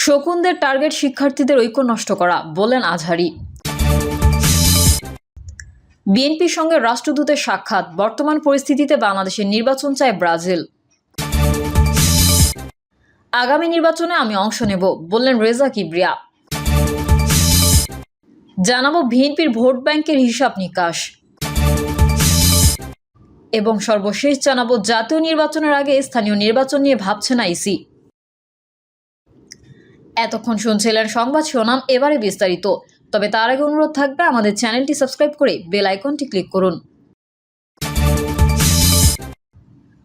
শকুনদের target শিক্ষার্থীদের ঐক্য নষ্ট করা, বললেন আজহারী। বিএনপির সঙ্গে রাষ্ট্রদূতের সাক্ষাৎ, বর্তমান পরিস্থিতিতে বাংলাদেশের নির্বাচন চায় ব্রাজিল। আগামী নির্বাচনে আমি অংশ নেব, বললেন রেজা কিবরিয়া। জানাবো বিএনপির ভোট ব্যাংকের হিসাব নিকাশ। এবং সর্বশেষ জানাবো জাতীয় নির্বাচনের আগে স্থানীয় নির্বাচন নিয়ে ভাবছে না ইসি। এতক্ষণ শুনছিলেন সংবাদ শিরোনাম, এবারে বিস্তারিত। তবে তার আগে অনুরোধ থাকবে আমাদের চ্যানেলটি সাবস্ক্রাইব করে বেল আইকনটি ক্লিক করুন।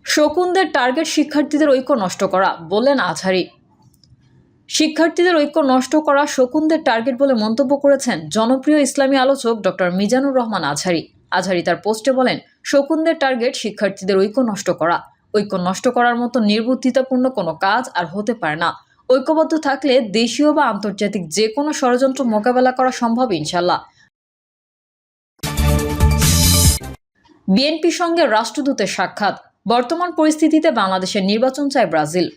শকুনদের টার্গেট শিক্ষার্থীদের ঐক্য নষ্ট করা, বললেন আজহারী। শিক্ষার্থীদের ঐক্য নষ্ট করা শকুনদের টার্গেট বলে মন্তব্য করেছেন জনপ্রিয় ইসলামী আলোচক ডক্টর মিজানুর রহমান আজহারী। আজহারী তার পোস্টে বলেন, শকুনদের টার্গেট শিক্ষার্থীদের ঐক্য নষ্ট করা। ঐক্য নষ্ট করার মতো নির্বুদ্ধিতাপূর্ণ কোনো কাজ আর হতে পারে না। ঐক্যবদ্ধ থাকলে দেশীয় বা আন্তর্জাতিক যে কোনো ষড়যন্ত্র মোকাবেলা করা সম্ভব ইনশাল্লাহ। বিএনপির সঙ্গে রাষ্ট্রদূতের সাক্ষাৎ, বর্তমান পরিস্থিতিতে বাংলাদেশের নির্বাচন চায় ব্রাজিল।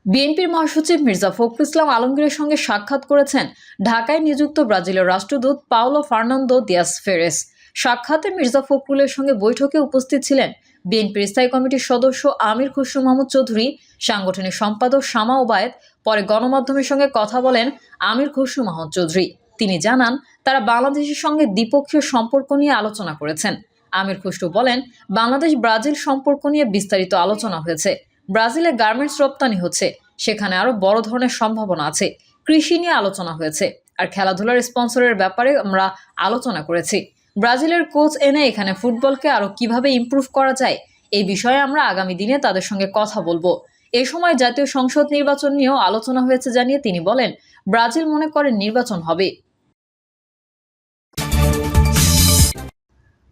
বিএনপির মহাসচিব মির্জা ফখরুল ইসলাম আলমগীরের সঙ্গে সাক্ষাৎ করেছেন ঢাকায় নিযুক্ত ব্রাজিলের রাষ্ট্রদূত পাওলো ফার্নান্দো দিয়াস ফেরেস। সাক্ষাতে মির্জা ফখরুলের সঙ্গে বৈঠকে উপস্থিত ছিলেন বিএনপির স্থায়ী কমিটির সদস্য আমির খসরু মাহমুদ চৌধুরী, সাংগঠনিক সম্পাদক শামা ওবায়েদ। পরে গণমাধ্যমের সঙ্গে কথা বলেন আমির খসরু মাহমুদ চৌধুরী। তিনি জানান, তারা বাংলাদেশের সঙ্গে দ্বিপক্ষীয় সম্পর্ক নিয়ে আলোচনা করেছেন। আমির খসরু বলেন, বাংলাদেশ ব্রাজিল সম্পর্ক নিয়ে বিস্তারিত আলোচনা হয়েছে। ব্রাজিলে গার্মেন্টস রপ্তানি হচ্ছে, সেখানে আরো বড় ধরনের সম্ভাবনা আছে। কৃষি নিয়ে আলোচনা হয়েছে, আর খেলাধুলার স্পন্সরের ব্যাপারে আমরা আলোচনা করেছি। ব্রাজিলের কোচ এনে এখানে ফুটবলকে আরো কিভাবে ইমপ্রুভ করা যায়, এই বিষয়ে আমরা আগামী দিনে তাদের সঙ্গে কথা বলবো। এ সময় জাতীয় সংসদ নির্বাচন নিয়েও আলোচনা হয়েছে জানিয়ে তিনি বলেন, ব্রাজিল মনে করেন নির্বাচন হবে।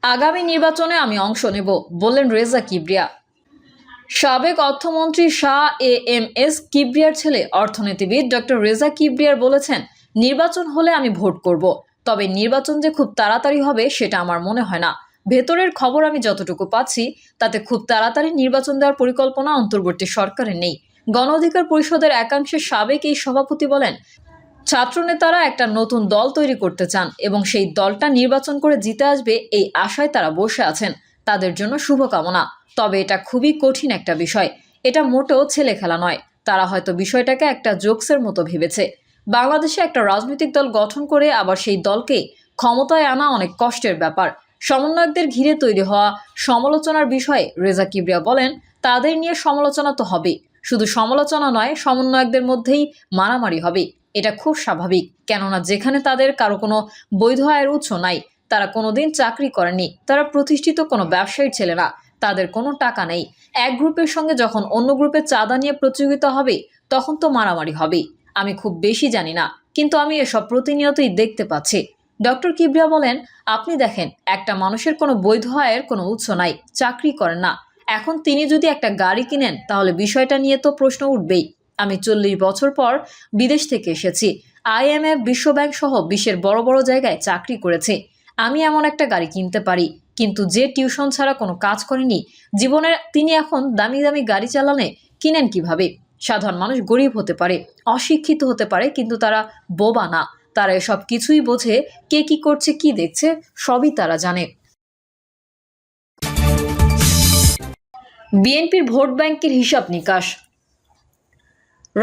আগামী নির্বাচনে আমি অংশ নেব, বললেন রেজা কিবরিয়া। সাবেক অর্থমন্ত্রী শাহ এএমএস কিবরিয়ার ছেলে অর্থনীতিবিদ ডক্টর রেজা কিবরিয়ার বলেছেন, নির্বাচন হলে আমি ভোট করব, তবে নির্বাচন যে খুব তাড়াতাড়ি হবে সেটা আমার মনে হয় না। ভেতরের খবর আমি যতটুকু পাচ্ছি তাতে খুব তাড়াতাড়ি নির্বাচন দেওয়ার পরিকল্পনা অন্তর্বর্তী সরকারের নেই। গণ অধিকার পরিষদের একাংশের সাবেক এই সভাপতি বলেন, ছাত্রনেতারা একটা নতুন দল তৈরি করতে চান এবং সেই দলটা নির্বাচন করে জিতে আসবে এই আশায় তারা বসে আছেন। তাদের জন্য শুভকামনা। তবে এটা খুবই কঠিন একটা বিষয়, এটা মোটেও ছেলে খেলা নয়। তারা হয়তো বিষয়টাকে একটা জোকসের মতো ভেবেছে। বাংলাদেশে একটা রাজনৈতিক দল গঠন করে আবার সেই দলকে ক্ষমতায় আনা অনেক কষ্টের ব্যাপার। সমন্বয়কদের ঘিরে তৈরি হওয়া সমালোচনার বিষয়ে রেজা কিবরিয়া বলেন, তাদের নিয়ে সমালোচনা তো হবে, শুধু সমালোচনা নয়, সমন্বয়কদের মধ্যেই মারামারি হবে। এটা খুব স্বাভাবিক, কেননা যেখানে তাদের কারো কোনো বৈধ আয়ের উৎস নাই, তারা কোনোদিন চাকরি করেনি, তারা প্রতিষ্ঠিত কোনো ব্যবসায়ীর ছেলে না, তাদের কোনো টাকা নেই। এক গ্রুপের সঙ্গে যখন অন্য গ্রুপের চাঁদা নিয়ে প্রতিযোগিতা হবে তখন তো মারামারি হবেই। আমি খুব বেশি জানি না, কিন্তু আমি এসব প্রতিনিয়তই দেখতে পাচ্ছি। ডক্টর কিবরিয়া বলেন, আপনি দেখেন, একটা মানুষের কোনো বৈধ আয়ের কোনো উৎস নাই, চাকরি করেন না। এখন তিনি যদি একটা গাড়ি কিনেন তাহলে বিষয়টা নিয়ে তো প্রশ্ন উঠবেই। আমি 40 বছর পর বিদেশ থেকে এসেছি, IMF, বিশ্বব্যাংক সহ বিশ্বের বড় বড় জায়গায় চাকরি করেছি। আমি এমন একটা গাড়ি কিনতে পারি, কিন্তু যে টিউশন ছাড়া কোনো কাজ করেনি জীবনে, তিনি এখন দামি দামি গাড়ি চালানে কিনেন কিভাবে? সাধারণ মানুষ গরিব হতে পারে, অশিক্ষিত হতে পারে, কিন্তু তারা বোবা না। তারা এসব কিছুই বোঝে, কে কি করছে, কি দেখছে, সবই তারা জানে। বিএনপির ভোট ব্যাংকের হিসাব নিকাশ।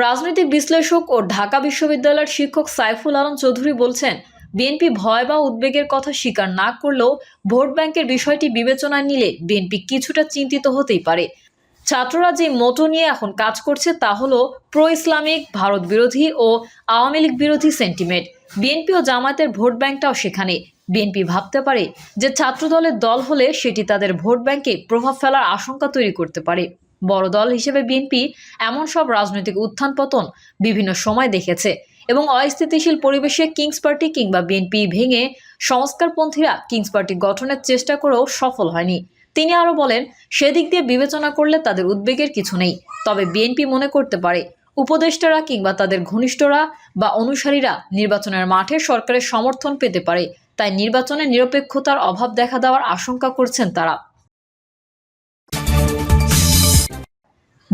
রাজনৈতিক বিশ্লেষক ও ঢাকা বিশ্ববিদ্যালয়ের শিক্ষক সাইফুল আলম চৌধুরী বলছেন, বিএনপি ভয় বা উদ্বেগের কথা স্বীকার না করলেও ভোট ব্যাংকের বিষয়টি বিবেচনায় নিলে বিএনপি কিছুটা চিন্তিত হতেই পারে। ছাত্ররা যে মোটো নিয়ে এখন কাজ করছে তা হলো প্রো ইসলামিক, ভারত বিরোধী ও আওয়ামী লীগ বিরোধী সেন্টিমেন্ট। বিএনপি ও জামায়াতের ভোট ব্যাংকটাও সেখানে। বিএনপি ভাবতে পারে যে ছাত্রদলের দল হলে সেটি তাদের ভোট ব্যাংকে প্রভাব ফেলার আশঙ্কা তৈরি করতে পারে। বড় দল হিসেবে বিএনপি এমন সব রাজনৈতিক উত্থান পতন বিভিন্ন সময় দেখেছে এবং অস্থিতিশীল পরিবেশে কিংস পার্টি কিংবা বিএনপি ভেঙে সংস্কারপন্থীরা কিংস পার্টি গঠনের চেষ্টা করেও সফল হয়নি। তিনি আরো বলেন, সেদিক দিয়ে বিবেচনা করলে তাদের উদ্বেগের কিছু নেই। তবে বিএনপি মনে করতে পারে উপদেষ্টারা কিংবা তাদের ঘনিষ্ঠরা বা অনুসারীরা নির্বাচনের মাঠে সরকারের সমর্থন পেতে পারে, তাই নির্বাচনে নিরপেক্ষতার অভাব দেখা দেওয়ার আশঙ্কা করছেন তারা।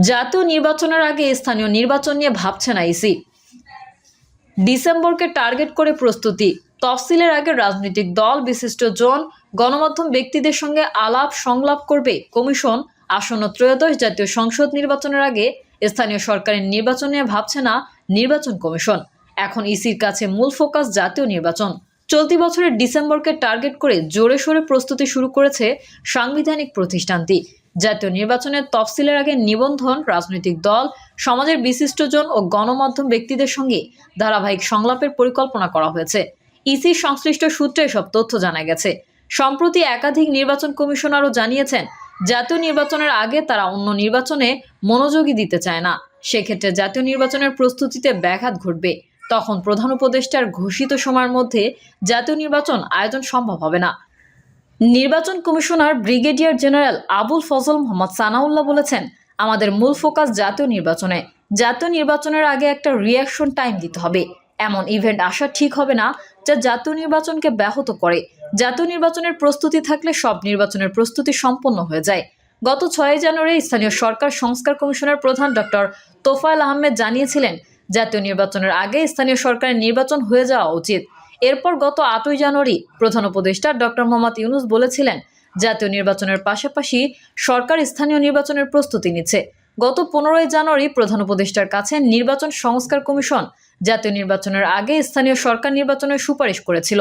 জাতীয় নির্বাচনের আগে স্থানীয় নির্বাচন নিয়ে ভাবছে না ইসি। ডিসেম্বরকে টার্গেট করে প্রস্তুতি। তফসিলের আগে রাজনৈতিক দল, বিশিষ্ট জন, গণমাধ্যম ব্যক্তিদের সঙ্গে আলাপ সংলাপ করবে কমিশন। আসন্ন ত্রয়োদশ জাতীয় সংসদ নির্বাচনের আগে স্থানীয় সরকারের নির্বাচন নিয়ে ভাবছে না নির্বাচন কমিশন। এখন ইসির কাছে মূল ফোকাস জাতীয় নির্বাচন। চলতি বছরের ডিসেম্বরকে টার্গেট করে জোরে সোরে প্রস্তুতি শুরু করেছে সাংবিধানিক প্রতিষ্ঠানটি। জাতীয় নির্বাচনের তফসিলের আগে নিবন্ধন, রাজনৈতিক দল, সমাজের বিশিষ্টজন ও গণমাধ্যম ব্যক্তিদের সঙ্গে ধারাবাহিক সংলাপের পরিকল্পনা করা হয়েছে। ইসির সংশ্লিষ্ট সূত্রে সব তথ্য জানা গেছে। সম্প্রতি একাধিক নির্বাচন কমিশনারও জানিয়েছেন, জাতীয় নির্বাচনের আগে তারা অন্য নির্বাচনে মনোযোগী দিতে চায় না। সেক্ষেত্রে জাতীয় নির্বাচনের প্রস্তুতিতে ব্যাঘাত ঘটবে। তখন প্রধান উপদেষ্টার ঘোষিত সময়ের মধ্যে জাতীয় নির্বাচন আয়োজন সম্ভব হবে না। নির্বাচন commissioner brigadier general Abul Fazal Mohammad Sanaullah বলেছেন, আমাদের মূল ফোকাস জাতীয় নির্বাচনে। জাতীয় নির্বাচনের আগে একটা রিঅ্যাকশন টাইম দিতে হবে। এমন ইভেন্ট আসা ঠিক হবে না যা জাতীয় নির্বাচনকে ব্যাহত করে। জাতীয় নির্বাচনের প্রস্তুতি থাকলে সব নির্বাচনের প্রস্তুতি সম্পন্ন হয়ে যায়। গত 6 জানুয়ারি স্থানীয় সরকার সংস্কার কমিশনের প্রধান ডক্টর তোফায়েল আহমেদ জানিয়েছিলেন, জাতীয় নির্বাচনের আগে স্থানীয় সরকারের নির্বাচন হয়ে যাওয়া উচিত। এরপর গত 8 জানুয়ারি প্রধান উপদেষ্টা ডক্টর মোহাম্মদ ইউনূস বলেছিলেন, জাতীয় নির্বাচনের পাশাপাশি সরকার স্থানীয় নির্বাচনের প্রস্তুতি নিচ্ছে। গত 15 জানুয়ারি প্রধান উপদেষ্টার কাছে নির্বাচন সংস্কার কমিশন জাতীয় নির্বাচনের আগে স্থানীয় সরকার নির্বাচনের সুপারিশ করেছিল।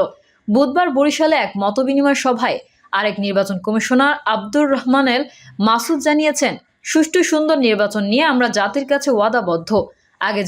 বুধবার বরিশালে এক মতবিনিময় সভায় আরেক নির্বাচন কমিশনার আব্দুর রহমানেল মাসুদ জানিয়েছেন, সুষ্ঠু সুন্দর নির্বাচন নিয়ে আমরা জাতির কাছে ওয়াদাবদ্ধ। আগে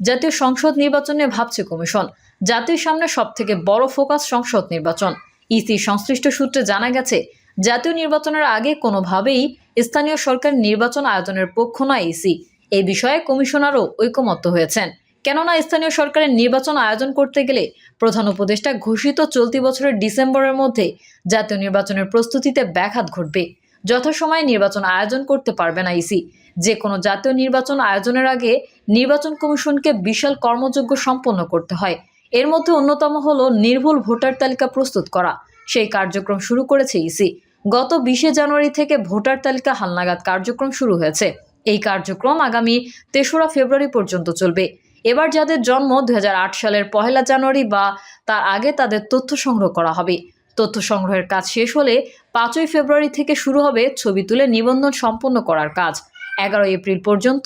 জাতীয় সংসদ নির্বাচন নিয়ে ভাবছে কমিশন। জাতির সামনে সবথেকে বড় ফোকাস সংসদ নির্বাচন। ইসি সংশ্লিষ্ট সূত্রে জানা গেছে, জাতীয় নির্বাচনের আগে কোনোভাবেই স্থানীয় সরকার নির্বাচন আয়োজনের পক্ষ নয় ইসি। এই বিষয়ে কমিশনারও ঐকমত্য হয়েছেন। কেননা স্থানীয় সরকারের নির্বাচন আয়োজন করতে গেলে প্রধান উপদেষ্টা ঘোষিত চলতি বছরের ডিসেম্বরের মধ্যে জাতীয় নির্বাচনের প্রস্তুতিতে ব্যাঘাত ঘটবে। যথাসময়ে নির্বাচন আয়োজন করতে পারবে না ইসি। যে কোনো জাতীয় নির্বাচন আয়োজনের আগে নির্বাচন কমিশনকে বিশাল কর্মযজ্ঞ সম্পন্ন করতে হয়। এর মধ্যে অন্যতম হলো নির্ভুল ভোটার তালিকা প্রস্তুত করা। সেই কার্যক্রম শুরু করেছে ইসি। গত 20 জানুয়ারি থেকে ভোটার তালিকা হালনাগাদ কার্যক্রম শুরু হয়েছে। এই কার্যক্রম আগামী 3রা ফেব্রুয়ারি পর্যন্ত চলবে। এবার যাদের জন্ম 2008 সালের 1 জানুয়ারি বা তার আগে তাদের তথ্য সংগ্রহ করা হবে। তথ্য সংগ্রহের কাজ শেষ হলে 5 ফেব্রুয়ারি থেকে শুরু হবে ছবি তুলে নিবন্ধন সম্পন্ন করার কাজ। 11 এপ্রিল পর্যন্ত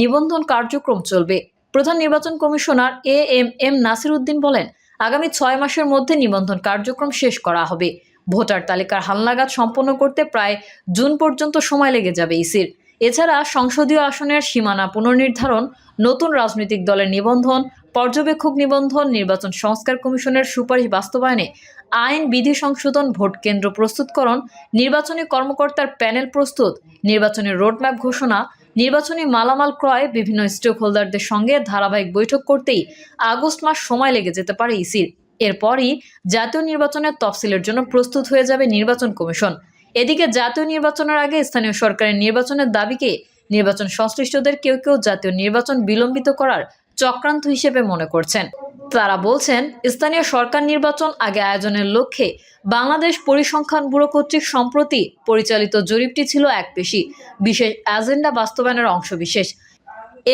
নিবন্ধন কার্যক্রম চলবে। প্রধান নির্বাচন কমিশনার এএমএম নাসির উদ্দিন বলেন, আগামী 6 মাসের মধ্যে নিবন্ধন কার্যক্রম শেষ করা হবে। ভোটার তালিকার হালনাগাদ সম্পন্ন করতে প্রায় জুন পর্যন্ত সময় লেগে যাবে ইসির। এছাড়া সংসদীয় আসনের সীমানা পুনর্নির্ধারণ, নতুন রাজনৈতিক দলের নিবন্ধন, পর্যবেক্ষক নিবন্ধন, নির্বাচন সংস্কার কমিশনের সুপারিশ বাস্তবায়নে আইন বিধি সংশোধন, ভোট কেন্দ্র প্রস্তুতকরণ, নির্বাচনী কর্মকর্তার প্যানেল প্রস্তুত, নির্বাচনী রোডম্যাপ ঘোষণা, নির্বাচনী মালামাল ক্রয়, বিভিন্ন স্টেক হোল্ডারদের সঙ্গে ধারাবাহিক বৈঠক করতেই আগস্ট মাস সময় লেগে যেতে পারে ইসির। এরপরই জাতীয় নির্বাচনের তফসিলের জন্য প্রস্তুত হয়ে যাবে নির্বাচন কমিশন। এদিকে জাতীয় নির্বাচনের আগে স্থানীয় সরকারের নির্বাচনের দাবিকে নির্বাচন সংশ্লিষ্টদের কেউ কেউ জাতীয় নির্বাচন বিলম্বিত করার চক্রান্ত হিসেবে মনে করছেন। তারা বলছেন, স্থানীয় সরকার নির্বাচন আগে আয়োজনের লক্ষ্যে বাংলাদেশ পরিসংখ্যান ব্যুরো কর্তৃক সম্প্রতি পরিচালিত জরিপটি ছিল এক বিশেষ এজেন্ডা বাস্তবায়নের অংশবিশেষ।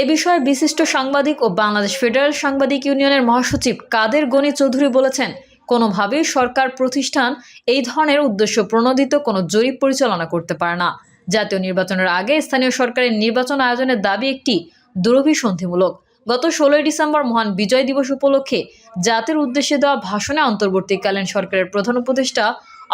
এ বিষয়ে বিশিষ্ট সাংবাদিক ও বাংলাদেশ ফেডারেল সাংবাদিক ইউনিয়নের মহাসচিব কাদের গনি চৌধুরী বলেছেন, কোনোভাবেই সরকার প্রতিষ্ঠান এই ধরনের উদ্দেশ্য প্রণোদিত কোনো জরিপ পরিচালনা করতে পারে না। জাতীয় নির্বাচনের আগে স্থানীয় সরকারের নির্বাচন আয়োজনের দাবি একটি দুরভিসন্ধিমূলক। গত 16 ডিসেম্বর মহান বিজয় দিবস উপলক্ষে জাতির উদ্দেশ্যে দেওয়া ভাষণে অন্তর্বর্তীকালীন সরকারের প্রধান উপদেষ্টা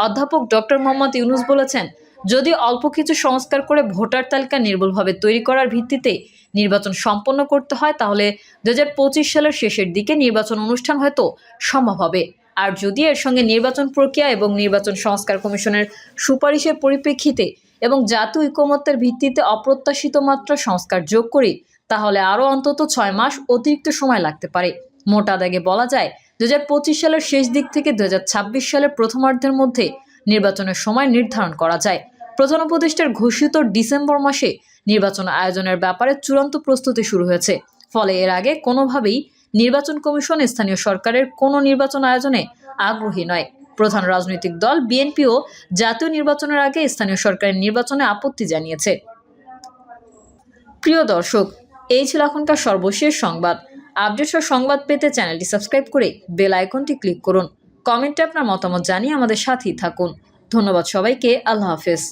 অধ্যাপক ডক্টর মোহাম্মদ ইউনূস বলেছেন, যদি অল্প কিছু সংস্কার করে ভোটার তালিকা নির্ভুলভাবে তৈরি করার ভিত্তিতে নির্বাচন সম্পন্ন করতে হয়, তাহলে 2025 সালের শেষের দিকে নির্বাচন অনুষ্ঠান হয়তো সম্ভব হবে। আর যদি এর সঙ্গে নির্বাচন প্রক্রিয়া এবং নির্বাচন সংস্কার কমিশনের সুপারিশের পরিপ্রেক্ষিতে এবং জাতীয় ঐকমত্যের ভিত্তিতে অপ্রত্যাশিত মাত্রা সংস্কার যোগ করি, তাহলে আরও অন্তত 6 মাস অতিরিক্ত সময় লাগতে পারে। মোটা দাগে বলা যায়, 2025 সালের শেষ দিক থেকে 2026 সালের প্রথমার্ধের মধ্যে নির্বাচনের সময় নির্ধারণ করা যায়। প্রধান উপদেষ্টার ঘোষিত ডিসেম্বর মাসে নির্বাচন আয়োজনের ব্যাপারে চূড়ান্ত প্রস্তুতি শুরু হয়েছে। ফলে এর আগে কোনোভাবেই নির্বাচন কমিশন স্থানীয় সরকারের কোনো নির্বাচন আয়োজনে আগ্রহী নয়। প্রধান রাজনৈতিক দল বিএনপিও জাতীয় নির্বাচনের আগে স্থানীয় সরকারের নির্বাচনে আপত্তি জানিয়েছে। প্রিয় দর্শক, এই ছিল এখনকার সর্বশেষ সংবাদ। আপডেট সহ সংবাদ পেতে চ্যানেলটি সাবস্ক্রাইব করে বেল আইকনটি ক্লিক করুন। কমেন্টে আপনার মতামত জানিয়ে আমাদের সাথেই থাকুন। ধন্যবাদ সবাইকে। আল্লাহ হাফেজ।